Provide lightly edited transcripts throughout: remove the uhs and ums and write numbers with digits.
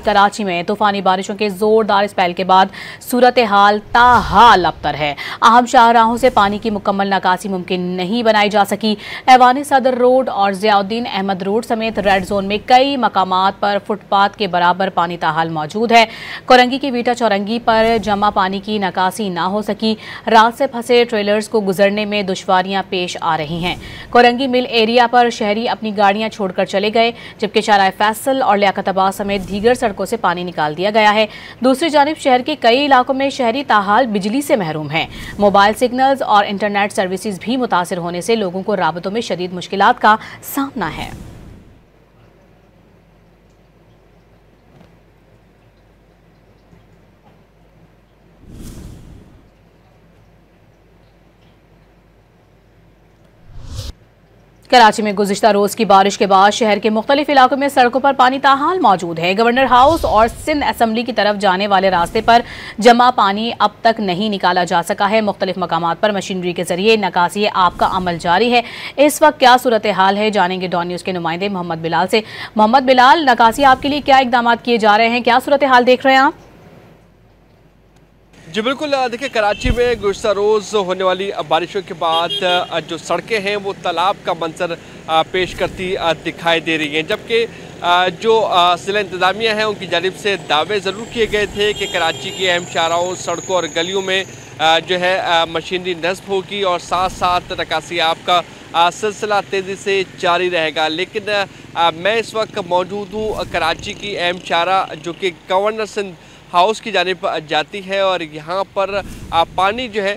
कराची में तूफानी बारिशों के जोरदार स्पेल के बाद सूरत हाल ताहाल अबतर है। अहम शाहराहों से पानी की मुकम्मल निकासी मुमकिन नहीं बनाई जा सकी। ऐवान सदर रोड और जियाउद्दीन अहमद रोड समेत रेड जोन में कई मकामात पर फुटपाथ के बराबर पानी ताहाल मौजूद है। कोरंगी की वीटा चौरंगी पर जमा पानी की निकासी न हो सकी। रात से फंसे ट्रेलर्स को गुजरने में दुश्वारियां पेश आ रही हैं। कोरंगी मिल एरिया पर शहरी अपनी गाड़ियां छोड़कर चले गए, जबकि शाहराह फैसल और लियाकताबाद समेत दीगर सड़कों से पानी निकाल दिया गया है। दूसरी जानिब शहर के कई इलाकों में शहरी ताहाल बिजली से महरूम हैं। मोबाइल सिग्नल्स और इंटरनेट सर्विसेज भी मुतासिर होने से लोगों को राबतों में शदीद मुश्किलात का सामना है। कराची में गुज़िश्ता रोज की बारिश के बाद शहर के मुख्तलिफ इलाकों में सड़कों पर पानी ताहाल मौजूद है। गवर्नर हाउस और सिंध असम्बली की तरफ जाने वाले रास्ते पर जमा पानी अब तक नहीं निकाला जा सका है। मुख्तलिफ मकामात पर मशीनरी के जरिए निकासी आप का अमल जारी है। इस वक्त क्या सूरत हाल है, जानेंगे डॉन न्यूज़ के नुमाइंदे मोहम्मद बिलाल से। मोहम्मद बिलाल, निकासी आपके लिए क्या इकदाम किए जा रहे हैं, क्या सूरत हाल देख रहे हैं आप? जी बिल्कुल, देखिए कराची में गुज़िश्ता रोज़ होने वाली बारिशों के बाद जो सड़कें हैं वो तालाब का मंजर पेश करती दिखाई दे रही हैं, जबकि जो ज़िला इंतज़ामिया है उनकी जानिब से दावे ज़रूर किए गए थे कि कराची की अहम शाहराहों, सड़कों और गलियों में जो है मशीनरी नस्ब होगी और साथ साथ निकासी आपका सिलसिला तेज़ी से जारी रहेगा। लेकिन मैं इस वक्त मौजूद हूँ कराची की अहम शाहराह जो कि गवर्नर सिंध हाउस की जानिब जाती है और यहाँ पर पानी जो है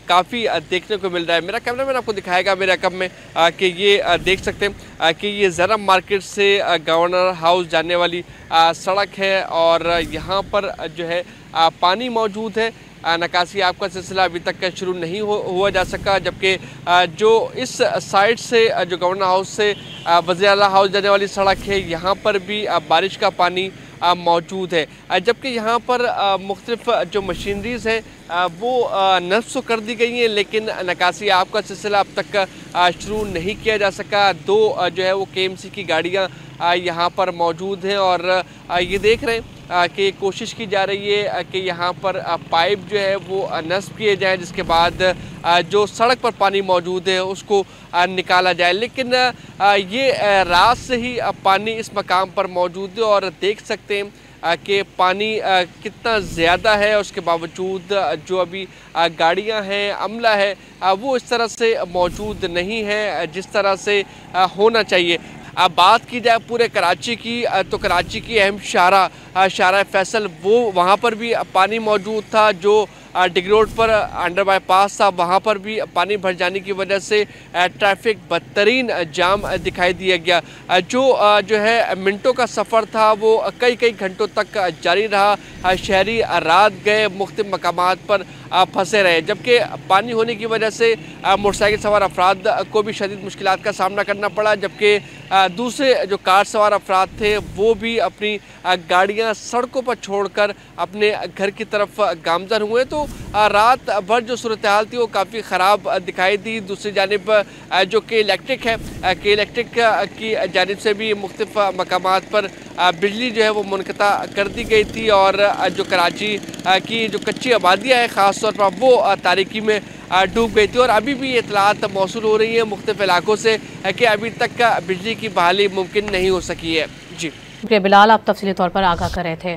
काफ़ी देखने को मिल रहा है। मेरा कैमरा मैन आपको दिखाएगा मेरे रकम में कि ये देख सकते हैं कि ये ज़रा मार्केट से गवर्नर हाउस जाने वाली सड़क है और यहाँ पर जो है पानी मौजूद है। निकासी आपका सिलसिला अभी तक शुरू नहीं हुआ जा सका, जबकि जो इस साइड से जो गवर्नर हाउस से वज़ीर आला हाउस जाने वाली सड़क है यहाँ पर भी बारिश का पानी मौजूद है, जबकि यहाँ पर मुख्तलिफ जो मशीनरीज़ हैं वो नस्ब कर दी गई हैं, लेकिन निकासी आपका सिलसिला अब तक शुरू नहीं किया जा सका। दो जो है वो KMC की गाड़ियाँ यहाँ पर मौजूद हैं और ये देख रहे हैं कि कोशिश की जा रही है कि यहाँ पर पाइप जो है वो नस्ब किए जाएँ, जिसके बाद जो सड़क पर पानी मौजूद है उसको निकाला जाए। लेकिन ये रात से ही पानी इस मकाम पर मौजूद है और देख सकते हैं कि पानी कितना ज़्यादा है। उसके बावजूद जो अभी गाड़ियां हैं, अमला है, वो इस तरह से मौजूद नहीं है जिस तरह से होना चाहिए। अब बात की जाए पूरे कराची की तो कराची की अहम शाहराह फैसल वो वहाँ पर भी पानी मौजूद था। जो डिग्री रोड पर अंडर बाईपास था वहाँ पर भी पानी भर जाने की वजह से ट्रैफिक बदतरीन जाम दिखाई दिया गया। जो है मिनटों का सफ़र था वो कई घंटों तक जारी रहा। शहरी रात गए मुख्तलिफ मकामात पर फंसे रहे, जबकि पानी होने की वजह से मोटरसाइकिल सवार अफराद को भी शदीद मुश्किलात का सामना करना पड़ा, जबकि दूसरे जो कार सवार अफराद थे वो भी अपनी गाड़ियां सड़कों पर छोड़कर अपने घर की तरफ गामज़न हुए। तो रात भर जो सूरत हाल थी वो काफ़ी ख़राब दिखाई दी। दूसरी जानिब जो के इलेक्ट्रिक है, के इलेक्ट्रिक की जानिब से भी मुख्तलिफ मकामात पर बिजली जो है वो मुनक़ता कर दी गई थी और जो कराची की जो कच्ची आबादियाँ हैं ख़ास तौर पर वो तारीकी में डूब गई थी। और अभी भी इतलात मौसूल हो रही है मुख्तलिफ इलाकों से कि अभी तक बिजली की बहाली मुमकिन नहीं हो सकी है। जी बिलाल, आप तफसीली तौर पर आगाह कर रहे थे।